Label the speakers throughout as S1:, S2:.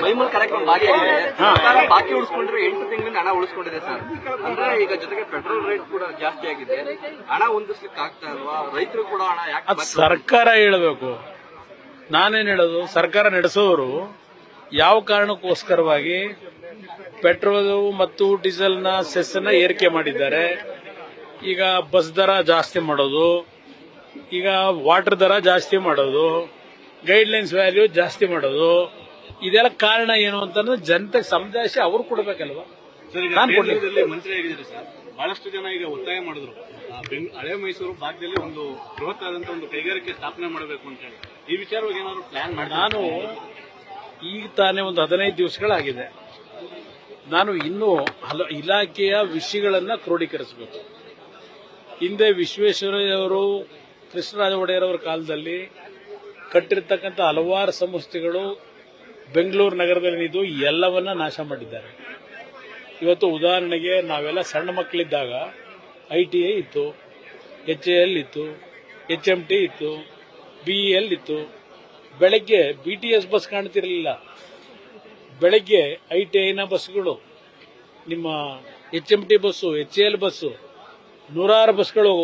S1: ಮೈಮೂಲ್ ಕಾರ್ಯಕ್ರಮ ಭಾಗಿಯಾಗಿದೆ. ಸರ್ಕಾರ ಬಾಕಿ ಉಳಿಸ್ಕೊಂಡ್ರೆ 8 ತಿಂಗಳಿಂದ ಹಣ ಉಳಿಸ್ಕೊಂಡಿದೆ ಸರ್. ಅಂದ್ರೆ ಈಗ ಜೊತೆಗೆ ಪೆಟ್ರೋಲ್ ರೇಟ್ ಕೂಡ ಜಾಸ್ತಿ ಆಗಿದೆ. ಹಣ ಹೊಂದಿಸ್ಲಿಕ್ಕೆ ಆಗ್ತಾ ಇಲ್ವಾ? ರೈತರು ಕೂಡ ಹಣ ಯಾಕೆ
S2: ಸರ್ಕಾರ ಹೇಳಬೇಕು. ನಾನೇನ್ ಹೇಳೋದು, ಸರ್ಕಾರ ನಡೆಸೋರು ಯಾವ ಕಾರಣಕ್ಕೋಸ್ಕರವಾಗಿ ಪೆಟ್ರೋಲ್ ಮತ್ತು ಡೀಸೆಲ್ನ ಸೆಸ್ಸನ್ನ ಏರಿಕೆ ಮಾಡಿದ್ದಾರೆ. ಈಗ ಬಸ್ ದರ ಜಾಸ್ತಿ ಮಾಡೋದು, ಈಗ ವಾಟರ್ ದರ ಜಾಸ್ತಿ ಮಾಡೋದು, ಗೈಡ್ಲೈನ್ಸ್ ವ್ಯಾಲ್ಯೂ ಜಾಸ್ತಿ ಮಾಡೋದು, ಇದೆಲ್ಲ ಕಾರಣ ಏನು ಅಂತಂದ್ರೆ ಜನತೆಗೆ ಸಮಜಾಯಿಸಿ ಅವ್ರು ಕೊಡ್ಬೇಕಲ್ವಾ.
S3: ಮಂತ್ರಿ ಆಗಿದ್ದಾರೆ ಸರ್, ಬಹಳಷ್ಟು ಜನ ಈಗ ಒತ್ತಾಯ ಮಾಡಿದ್ರು ಹಳೆ ಮೈಸೂರು ಭಾಗದಲ್ಲಿ ಒಂದು ಬೃಹತ್ ಆದಂತಹ ಒಂದು ಕೈಗಾರಿಕೆ ಸ್ಥಾಪನೆ ಮಾಡಬೇಕು ಅಂತ ಹೇಳಿ. ಈ ವಿಚಾರವಾಗಿ ಏನಾದ್ರು ಪ್ಲಾನ್ ಮಾಡಿ?
S2: ನಾನು ಈಗ ತಾನೇ ಒಂದು 15 ದಿವಸಗಳಾಗಿದೆ. ನಾನು ಇನ್ನೂ ಇಲಾಖೆಯ ವಿಷಯಗಳನ್ನ ಕ್ರೋಢೀಕರಿಸಬೇಕು. ಹಿಂದೆ ವಿಶ್ವೇಶ್ವರಯ್ಯವರು, ಕೃಷ್ಣರಾಜ ಒಡೆಯರ್ ಅವರ ಕಾಲದಲ್ಲಿ ಕಟ್ಟಿರ್ತಕ್ಕಂಥ ಹಲವಾರು ಸಂಸ್ಥೆಗಳು ಬೆಂಗಳೂರು ನಗರದಲ್ಲಿದ್ದು ಎಲ್ಲವನ್ನ ನಾಶ ಮಾಡಿದ್ದಾರೆ. ಇವತ್ತು ಉದಾಹರಣೆಗೆ ನಾವೆಲ್ಲ ಸಣ್ಣ ಮಕ್ಕಳಿದ್ದಾಗ ITI ಇತ್ತು, HAL ಇತ್ತು, HMT ಇತ್ತು, BEL ಇತ್ತು. ಬೆಳಗ್ಗೆ BTS ಬಸ್ ಕಾಣ್ತಿರಲಿಲ್ಲ. ಬೆಳಗ್ಗೆ ITIನ ಬಸ್ಗಳು, ನಿಮ್ಮ HMT ಬಸ್ಸು, HAL ಬಸ್ಸು, ನೂರಾರು ಬಸ್ಗಳು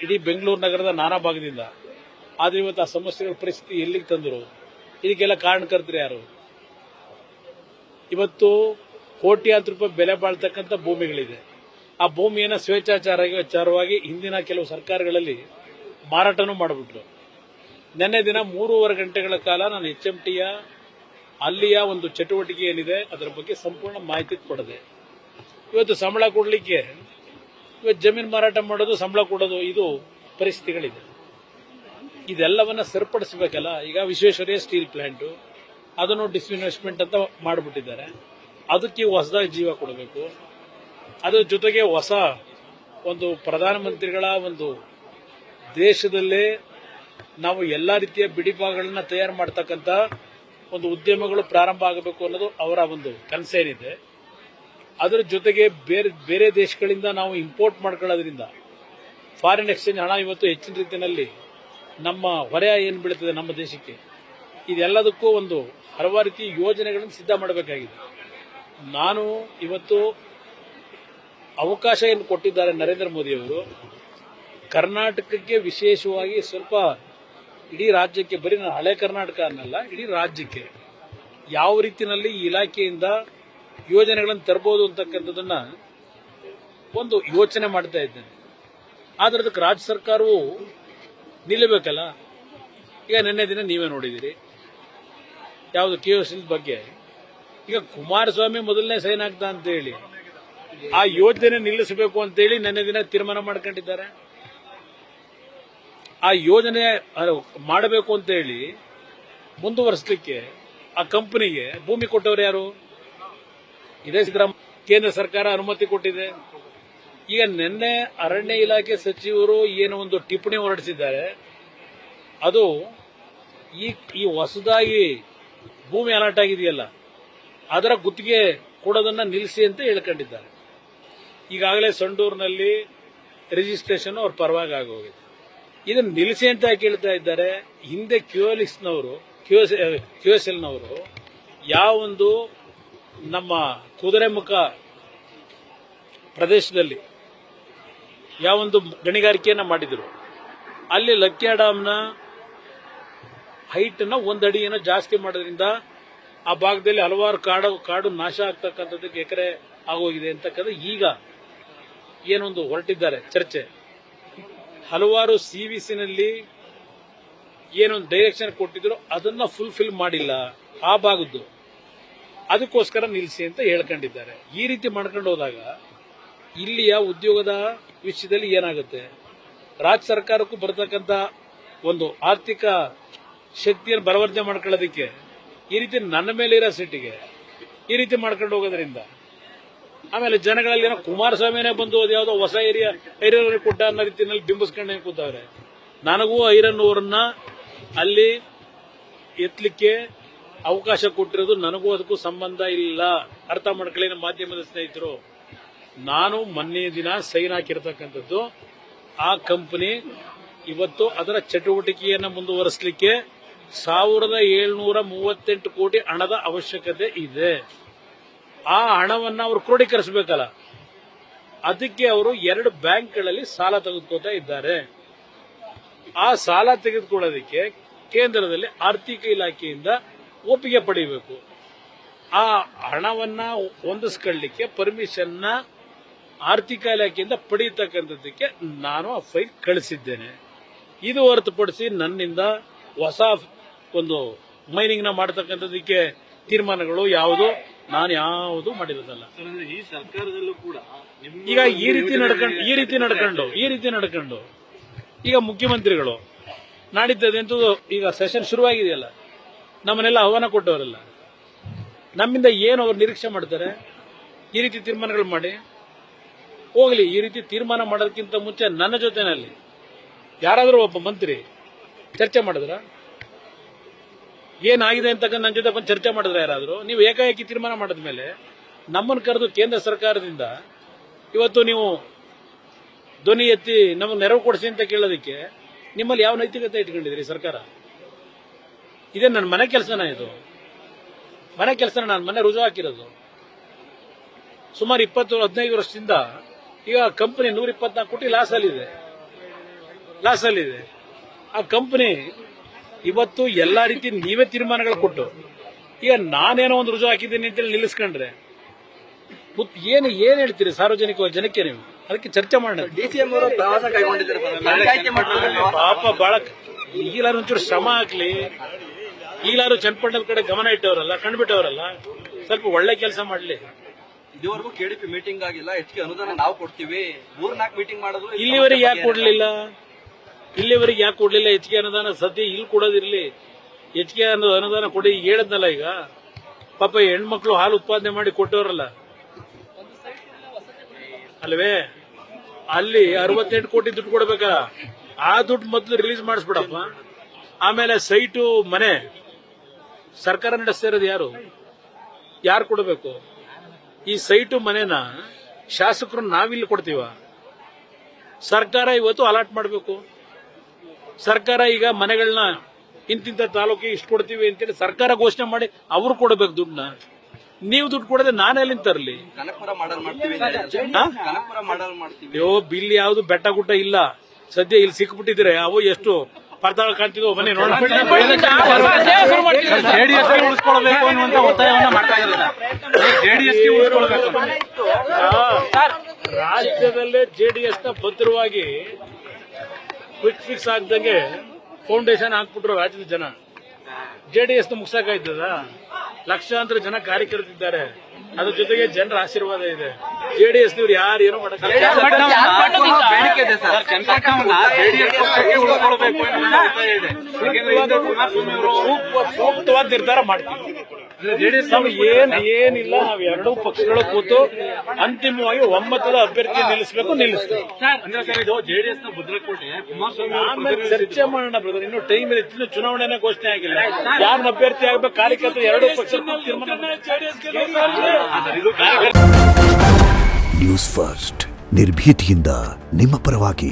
S2: ಇಡೀ ಬೆಂಗಳೂರು ನಗರದ ನಾನಾ ಭಾಗದಿಂದ. ಆದ್ರೆ ಇವತ್ತು ಆ ಸಮಸ್ಯೆಗಳ ಪರಿಸ್ಥಿತಿ ಎಲ್ಲಿಗೆ ತಂದರು? ಇದಕ್ಕೆಲ್ಲ ಕಾರಣಕರ್ತರು ಯಾರು? ಇವತ್ತು ಕೋಟ್ಯಾಂತರ ರೂಪಾಯಿ ಬೆಲೆ ಬಾಳ್ತಕ್ಕಂಥ ಭೂಮಿಗಳಿದೆ. ಆ ಭೂಮಿಯನ್ನು ಸ್ವೇಚ್ಛಾಚಾರವಾಗಿ ಹಿಂದಿನ ಕೆಲವು ಸರ್ಕಾರಗಳಲ್ಲಿ ಮಾರಾಟನೂ ಮಾಡಿಬಿಟ್ರು. ನಿನ್ನೆ ದಿನ 3.5 ಗಂಟೆಗಳ ಕಾಲ ನಾನು HMTಯ ಅಲ್ಲಿಯ ಒಂದು ಚಟುವಟಿಕೆ ಏನಿದೆ ಅದರ ಬಗ್ಗೆ ಸಂಪೂರ್ಣ ಮಾಹಿತಿ ಕೊಡದೆ. ಇವತ್ತು ಸಂಬಳ ಕೊಡಲಿಕ್ಕೆ ಇವತ್ತು ಜಮೀನು ಮಾರಾಟ ಮಾಡೋದು, ಸಂಬಳ ಕೊಡೋದು, ಇದು ಪರಿಸ್ಥಿತಿಗಳಿದೆ. ಇದೆಲ್ಲವನ್ನ ಸರಿಪಡಿಸಬೇಕಲ್ಲ. ಈಗ ವಿಶ್ವೇಶ್ವರಯ್ಯ ಸ್ಟೀಲ್ ಪ್ಲಾಂಟ್ ಅದನ್ನು ಡಿಸ್ಇನ್ವೆಸ್ಟ್ಮೆಂಟ್ ಅಂತ ಮಾಡಿಬಿಟ್ಟಿದ್ದಾರೆ. ಅದಕ್ಕೆ ಹೊಸದಾಗಿ ಜೀವ ಕೊಡಬೇಕು. ಅದ್ರ ಜೊತೆಗೆ ಹೊಸ ಒಂದು ಪ್ರಧಾನಮಂತ್ರಿಗಳ ಒಂದು ದೇಶದಲ್ಲೇ ನಾವು ಎಲ್ಲಾ ರೀತಿಯ ಬಿಡಿಭಾಗಗಳನ್ನ ತಯಾರು ಮಾಡತಕ್ಕಂತ ಒಂದು ಉದ್ಯಮಗಳು ಪ್ರಾರಂಭ ಆಗಬೇಕು ಅನ್ನೋದು ಅವರ ಒಂದು ಕನಸೇನಿದೆ. ಅದರ ಜೊತೆಗೆ ಬೇರೆ ದೇಶಗಳಿಂದ ನಾವು ಇಂಪೋರ್ಟ್ ಮಾಡ್ಕೊಳ್ಳೋದ್ರಿಂದ ಫಾರಿನ್ ಎಕ್ಸ್ಚೇಂಜ್ ಹಣ ಇವತ್ತು ಹೆಚ್ಚಿನ ರೀತಿಯಲ್ಲಿ ನಮ್ಮ ಹೊರೆ ಏನು ಬೀಳುತ್ತದೆ ನಮ್ಮ ದೇಶಕ್ಕೆ, ಇದೆಲ್ಲದಕ್ಕೂ ಒಂದು ಹಲವಾರು ರೀತಿ ಯೋಜನೆಗಳನ್ನು ಸಿದ್ಧ ಮಾಡಬೇಕಾಗಿದೆ. ನಾನು ಇವತ್ತು ಅವಕಾಶ ಏನು ಕೊಟ್ಟಿದ್ದಾರೆ ನರೇಂದ್ರ ಮೋದಿಯವರು, ಕರ್ನಾಟಕಕ್ಕೆ ವಿಶೇಷವಾಗಿ ಸ್ವಲ್ಪ ಇಡೀ ರಾಜ್ಯಕ್ಕೆ, ಬರೀ ನಾನು ಹಳೆ ಕರ್ನಾಟಕ ಅನ್ನಲ್ಲ, ಇಡೀ ರಾಜ್ಯಕ್ಕೆ ಯಾವ ರೀತಿಯಲ್ಲಿ ಈ ಇಲಾಖೆಯಿಂದ ಯೋಜನೆಗಳನ್ನು ತರಬಹುದು ಅಂತಕ್ಕಂಥದ್ದನ್ನ ಒಂದು ಯೋಚನೆ ಮಾಡ್ತಾ ಇದ್ದೇನೆ. ಆದ್ರೆ ಅದಕ್ಕೆ ರಾಜ್ಯ ಸರ್ಕಾರವು ನಿಲ್ಲಬೇಕಲ್ಲ. ಈಗ ನಿನ್ನೆ ದಿನ ನೀವೇ ನೋಡಿದಿರಿ ಯಾವುದು KOC ಬಗ್ಗೆ. ಈಗ ಕುಮಾರಸ್ವಾಮಿ ಮೊದಲನೇ ಸೈನ್ ಆಗ್ತಾ ಅಂತ ಹೇಳಿ ಆ ಯೋಜನೆ ನಿಲ್ಲಿಸಬೇಕು ಅಂತೇಳಿ ನಿನ್ನೆ ದಿನ ತೀರ್ಮಾನ ಮಾಡ್ಕೊಂಡಿದ್ದಾರೆ. ಆ ಯೋಜನೆ ಮಾಡಬೇಕು ಅಂತ ಹೇಳಿ ಮುಂದುವರಿಸಲಿಕ್ಕೆ ಆ ಕಂಪನಿಗೆ ಭೂಮಿ ಕೊಟ್ಟವರು ಯಾರು? ಇದೇ ಸಿದ್ದರಾಮಯ್ಯ. ಕೇಂದ್ರ ಸರ್ಕಾರ ಅನುಮತಿ ಕೊಟ್ಟಿದೆ. ಈಗ ನಿನ್ನೆ ಅರಣ್ಯ ಇಲಾಖೆ ಸಚಿವರು ಏನು ಒಂದು ಟಿಪ್ಪಣಿ ಹೊರಡಿಸಿದ್ದಾರೆ, ಅದು ಈ ಹೊಸದಾಗಿ ಭೂಮಿ ಅಲಾಟ್ ಆಗಿದೆಯಲ್ಲ ಅದರ ಗುತ್ತಿಗೆ ಕೊಡೋದನ್ನ ನಿಲ್ಲಿಸಿ ಅಂತ ಹೇಳ್ಕೊಂಡಿದ್ದಾರೆ. ಈಗಾಗಲೇ ಸಂಡೂರಿನಲ್ಲಿ ರಿಜಿಸ್ಟ್ರೇಷನ್ ಅವ್ರ ಪರವಾಗಿ ಆಗೋಗಿದೆ. ಇದನ್ನು ನಿಲ್ಲಿಸಿ ಅಂತ ಕೇಳ್ತಾ ಇದ್ದಾರೆ. ಹಿಂದೆ QSLನವರು ಯಾವೊಂದು ನಮ್ಮ ಕುದುರೆಮುಖ ಪ್ರದೇಶದಲ್ಲಿ ಯಾವೊಂದು ಗಣಿಗಾರಿಕೆಯನ್ನ ಮಾಡಿದ್ರು, ಅಲ್ಲಿ ಲಕ್ಕಿಯ ಡ್ಯಾಮ್ನ ಹೈಟ್ ಅನ್ನ 1 ಅಡಿ ಏನೋ ಜಾಸ್ತಿ ಮಾಡೋದ್ರಿಂದ ಆ ಭಾಗದಲ್ಲಿ ಹಲವಾರು ಕಾಡು ನಾಶ ಆಗ್ತಕ್ಕಂಥದ್ದಕ್ಕೆ ಎಕರೆ ಆಗೋಗಿದೆ ಅಂತಕ್ಕಂಥ ಈಗ ಏನೊಂದು ಹೊರಟಿದ್ದಾರೆ ಚರ್ಚೆ. ಹಲವಾರು CVCನಲ್ಲಿ ಏನೊಂದು ಡೈರೆಕ್ಷನ್ ಕೊಟ್ಟಿದ್ರು ಅದನ್ನ ಫುಲ್ಫಿಲ್ ಮಾಡಿಲ್ಲ ಆ ಭಾಗದ್ದು, ಅದಕ್ಕೋಸ್ಕರ ನಿಲ್ಲಿಸಿ ಅಂತ ಹೇಳ್ಕೊಂಡಿದ್ದಾರೆ. ಈ ರೀತಿ ಮಾಡ್ಕೊಂಡು ಹೋದಾಗ ಇಲ್ಲಿಯ ಉದ್ಯೋಗದ ವಿಷಯದಲ್ಲಿ ಏನಾಗುತ್ತೆ? ರಾಜ್ಯ ಸರ್ಕಾರಕ್ಕೂ ಬರತಕ್ಕಂತ ಒಂದು ಆರ್ಥಿಕ ಶಕ್ತಿಯನ್ನು ಬಲವರ್ಧನೆ ಮಾಡ್ಕೊಳ್ಳೋದಕ್ಕೆ ಈ ರೀತಿ ನನ್ನ ಮೇಲೆ ಇರೋ ಸಿಟ್ಟಿಗೆ ಈ ರೀತಿ ಮಾಡ್ಕೊಂಡು ಹೋಗೋದ್ರಿಂದ ಆಮೇಲೆ ಜನಗಳಲ್ಲಿ ಏನೋ ಕುಮಾರಸ್ವಾಮಿನೇ ಬಂದು ಯಾವುದೋ ಹೊಸ ಐರನ್ ಕೊಟ್ಟ ಅನ್ನೋ ರೀತಿಯಲ್ಲಿ ಬಿಂಬಿಸ್ಕೊಂಡೇ ಕೂತವ್ರೆ. ನನಗೂ ಐರನ್ ಓರನ್ನ ಅಲ್ಲಿ ಎತ್ತಲಿಕ್ಕೆ ಅವಕಾಶ ಕೊಟ್ಟಿರೋದು ನನಗೂ ಅದಕ್ಕೂ ಸಂಬಂಧ ಇಲ್ಲ. ಅರ್ಥ ಮಾಡ್ಕೊಳ್ಳಿ ನಮ್ಮ ಮಾಧ್ಯಮದ ಸ್ನೇಹಿತರು. ನಾನು ಮೊನ್ನೆ ದಿನ ಸೈನ್ ಹಾಕಿರ್ತಕ್ಕಂಥದ್ದು ಆ ಕಂಪನಿ ಇವತ್ತು ಅದರ ಚಟುವಟಿಕೆಯನ್ನು ಮುಂದುವರಿಸಲಿಕ್ಕೆ 1738 ಕೋಟಿ ಹಣದ ಅವಶ್ಯಕತೆ ಇದೆ. ಆ ಹಣವನ್ನು ಅವರು ಕ್ರೋಢೀಕರಿಸಬೇಕಲ್ಲ, ಅದಕ್ಕೆ ಅವರು 2 ಬ್ಯಾಂಕ್ಗಳಲ್ಲಿ ಸಾಲ ತೆಗೆದುಕೊಳ್ತಾ ಇದ್ದಾರೆ. ಆ ಸಾಲ ತೆಗೆದುಕೊಳ್ಳೋದಕ್ಕೆ ಕೇಂದ್ರದಲ್ಲಿ ಆರ್ಥಿಕ ಇಲಾಖೆಯಿಂದ ಒಪ್ಪಿಗೆ ಪಡೆಯಬೇಕು. ಆ ಹಣವನ್ನ ಹೊಂದಿಸ್ಕೊಳ್ಳಿಕ್ಕೆ ಪರ್ಮಿಷನ್ನ ಆರ್ಥಿಕ ಇಲಾಖೆಯಿಂದ ಪಡೆಯತಕ್ಕಂಥದ್ದಕ್ಕೆ ನಾನು ಆ ಫೈಲ್ ಕಳಿಸಿದ್ದೇನೆ. ಇದು ಹೊರತುಪಡಿಸಿ ನನ್ನಿಂದ ಹೊಸ ಒಂದು ಮೈನಿಂಗ್ ನ ಮಾಡತಕ್ಕಂಥದ್ದಕ್ಕೆ ತೀರ್ಮಾನಗಳು ನಾನು ಯಾವುದು ಮಾಡಿರೋದಲ್ಲ.
S3: ಈ ಸರ್ಕಾರದಲ್ಲೂ ಕೂಡ
S2: ಈಗ ಈ ರೀತಿ ನಡ್ಕೊಂಡು ಈಗ ಮುಖ್ಯಮಂತ್ರಿಗಳು ನಾಡಿದ್ದೆಂತೂ ಈಗ ಸೆಷನ್ ಶುರುವಾಗಿದೆಯಲ್ಲ, ನಮ್ಮನ್ನೆಲ್ಲ ಆಹ್ವಾನ ಕೊಟ್ಟವರಲ್ಲ, ನಮ್ಮಿಂದ ಏನು ಅವ್ರು ನಿರೀಕ್ಷೆ ಮಾಡ್ತಾರೆ? ಈ ರೀತಿ ತೀರ್ಮಾನಗಳು ಮಾಡಿ ಹೋಗ್ಲಿ. ಈ ರೀತಿ ತೀರ್ಮಾನ ಮಾಡೋದಕ್ಕಿಂತ ಮುಂಚೆ ನನ್ನ ಜೊತೆನಲ್ಲಿ ಯಾರಾದರೂ ಒಬ್ಬ ಮಂತ್ರಿ ಚರ್ಚೆ ಮಾಡಿದ್ರ? ಏನಾಗಿದೆ ಅಂತ ನನ್ನ ಜೊತೆ ಬಂದು ಚರ್ಚೆ ಮಾಡಿದ್ರ ಯಾರಾದರೂ? ನೀವು ಏಕಾಏಕಿ ತೀರ್ಮಾನ ಮಾಡಿದ ಮೇಲೆ ನಮ್ಮನ್ನು ಕರೆದು ಕೇಂದ್ರ ಸರ್ಕಾರದಿಂದ ಇವತ್ತು ನೀವು ಧ್ವನಿ ಎತ್ತಿ ನಮಗೆ ನೆರವು ಕೊಡಿಸಿ ಅಂತ ಕೇಳೋದಕ್ಕೆ ನಿಮ್ಮಲ್ಲಿ ಯಾವ ನೈತಿಕತೆ ಇಟ್ಕೊಂಡಿದ್ರಿ ಸರ್ಕಾರ? ಇದೇ ನನ್ನ ಮನೆ ಕೆಲಸನ? ಇದು ಮನೆ ಕೆಲಸನ, ನಾನು ಮನೆ ರುಜು ಹಾಕಿರೋದು. ಸುಮಾರು 15 ವರ್ಷದಿಂದ ಈಗ ಕಂಪನಿ 124 ಕೋಟಿ ಲಾಸ್ ಅಲ್ಲಿದೆ. ಆ ಕಂಪನಿ ಇವತ್ತು ಎಲ್ಲಾ ರೀತಿ ನೀವೇ ತೀರ್ಮಾನಗಳು ಕೊಟ್ಟು ಈಗ ನಾನೇನೋ ಒಂದು ರುಜು ಹಾಕಿದ್ದೀನಿ ಅಂತೇಳಿ ನಿಲ್ಲಿಸ್ಕೊಂಡ್ರೆ ಏನ್ ಹೇಳ್ತೀರಿ ಸಾರ್ವಜನಿಕ ಜನಕ್ಕೆ? ನೀವು ಅದಕ್ಕೆ ಚರ್ಚೆ ಮಾಡೋಣ.
S1: DCM ಅವರು ಪ್ರವಾಸ ಕೈಗೊಂಡಿದ್ದಾರೆ ಸರ್, ಪಂಚಾಯ್ತಿ ಮಟ್ಟದಲ್ಲಿ
S2: ಪಾಪ ಬಹಳ ಈಗಲಾರು ಒಂಚೂರು ಶ್ರಮ ಹಾಕ್ಲಿ. ಈಗಲಾರು ಚನ್ನಪಟ್ಟಣದ ಕಡೆ ಗಮನ ಇಟ್ಟವರಲ್ಲ, ಕಂಡುಬಿಟ್ಟವರಲ್ಲ, ಸ್ವಲ್ಪ ಒಳ್ಳೆ ಕೆಲಸ ಮಾಡ್ಲಿ.
S1: ಇದುವರೆಗೂ KDP ಮೀಟಿಂಗ್ ಆಗಿಲ್ಲ, ಹೆಚ್ಚಿಗೆ ಅನುದಾನ ನಾವು ಕೊಡ್ತೀವಿ, 3-4 ಮೀಟಿಂಗ್ ಮಾಡಿದ್ರು.
S2: ಇಲ್ಲಿವರೆಗೆ ಯಾಕೆ ಕೊಡ್ಲಿಲ್ಲ? ಹೆಚ್ಚಿಗೆ ಅನುದಾನ ಸದ್ಯ ಇಲ್ಲಿ ಕೊಡೋದಿರ್ಲಿ, ಹೆಚ್ಚಿಗೆ ಅನುದಾನ ಕೊಡಿ ಹೇಳದ್ನಲ್ಲ. ಈಗ ಪಾಪ ಹೆಣ್ಮಕ್ಳು ಹಾಲು ಉತ್ಪಾದನೆ ಮಾಡಿ ಕೊಟ್ಟವರಲ್ಲ ಅಲ್ವೇ? ಅಲ್ಲಿ 68 ಕೋಟಿ ದುಡ್ಡು ಕೊಡ್ಬೇಕಲ್ಲ, ಆ ದುಡ್ಡು ಮೊದಲು ರಿಲೀಸ್ ಮಾಡಿಸ್ಬಿಡಪ್ಪ. ಆಮೇಲೆ ಸೈಟು ಮನೆ ಸರ್ಕಾರ ನಡೆಸ್ತಾ ಇರೋದು ಯಾರು ಕೊಡಬೇಕು? ಈ ಸೈಟು ಮನೆನ ಶಾಸಕರು ನಾವಿಲ್ಲಿ ಕೊಡ್ತೀವ? ಸರ್ಕಾರ ಇವತ್ತು ಅಲಾಟ್ ಮಾಡಬೇಕು. ಸರ್ಕಾರ ಈಗ ಮನೆಗಳನ್ನ ಇಂತಿಂತ ತಾಲೂಕಿಗೆ ಇಷ್ಟು ಕೊಡ್ತೀವಿ ಅಂತೇಳಿ ಸರ್ಕಾರ ಘೋಷಣೆ ಮಾಡಿ ಅವರು ಕೊಡಬೇಕು ದುಡ್ಡನ್ನ. ನೀವು ದುಡ್ಡು ಕೊಡದೆ ನಾನೆಲ್ಲಿಂದ ತರಲಿ?
S1: ಕನಕಪುರ ಮಾಡಲ್ ಮಾಡ್ತೀವಿ.
S2: ಬಿಲ್ ಯಾವ್ದು ಬೆಟ್ಟ ಗುಡ್ಡ ಇಲ್ಲ ಸದ್ಯ. ಇಲ್ಲಿ ಸಿಕ್ಬಿಟ್ಟಿದ್ರೆ ಅವು ಎಷ್ಟು ಪರ್ದಾಳ ಕಾಣ್ತಿದ್ವು ಬನ್ನಿ ನೋಡೋಣ.
S3: ಜೆಡಿಎಸ್ಗೆ ಉಳಿಸ್ಕೊಳ್ಬೇಕು ಅನ್ನುವಂತ ಒತ್ತಾಯವನ್ನ ಮಾಡ್ತಾ ಇದ್ದಾರೆ. ಜೆಡಿಎಸ್ಗೆ ಉಳಿಸ್ಕೊಳ್ಬೇಕು.
S2: ರಾಜ್ಯದಲ್ಲೇ ಜೆಡಿಎಸ್ ನ ಭದ್ರವಾಗಿ ಕ್ವಿಕ್ ಫಿಕ್ಸ್ ಆಗ್ದಂಗೆ ಫೌಂಡೇಶನ್ ಹಾಕ್ಬಿಟ್ರು ರಾಜ್ಯದ ಜನ. ಜೆಡಿಎಸ್ ನ ಮುಗ್ಸಕ್ಕಾಯ್ತದ? ಲಕ್ಷಾಂತರ ಜನ ಕಾರ್ಯಕರ್ತರಿದ್ದಾರೆ, ಅದ್ರ ಜೊತೆಗೆ ಜನರ ಆಶೀರ್ವಾದ ಇದೆ. ಜೆಡಿಎಸ್ ನವ್ರು ಯಾರು ಏನೋ
S1: ಬೇಡಿಕೆ ಇದೆ ಸರ್,
S2: ಸೂಕ್ತವಾದ ನಿರ್ಧಾರ ಮಾಡ್ತೀವಿ. ಏನಿಲ್ಲ, ನಾವು ಎರಡೂ ಪಕ್ಷಗಳು ಕೂತು ಅಂತಿಮವಾಗಿ ಒಮ್ಮತದ ಅಭ್ಯರ್ಥಿ ನಿಲ್ಲಿಸಬೇಕು.
S3: ಜೆಡಿಎಸ್ ನ ಭದ್ರಕೋಟೆ
S2: ಆಮೇಲೆ ಚರ್ಚೆ ಮಾಡೋಣ ಬ್ರದರ್. ಇನ್ನು ಟೈಮ್ ಇದೆ, ಇನ್ನು ಚುನಾವಣೆನೇ ಘೋಷಣೆ ಆಗಿಲ್ಲ. ಯಾರನ್ನ ಅಭ್ಯರ್ಥಿ ಆಗ್ಬೇಕು ಕಾರ್ಯಕರ್ತರು ಎರಡೂ ಪಕ್ಷ
S4: ನ್ಯೂಸ್ ಫಸ್ಟ್ ನಿರ್ಭೀತಿಯಿಂದ ನಿಮ್ಮ ಪರವಾಗಿ.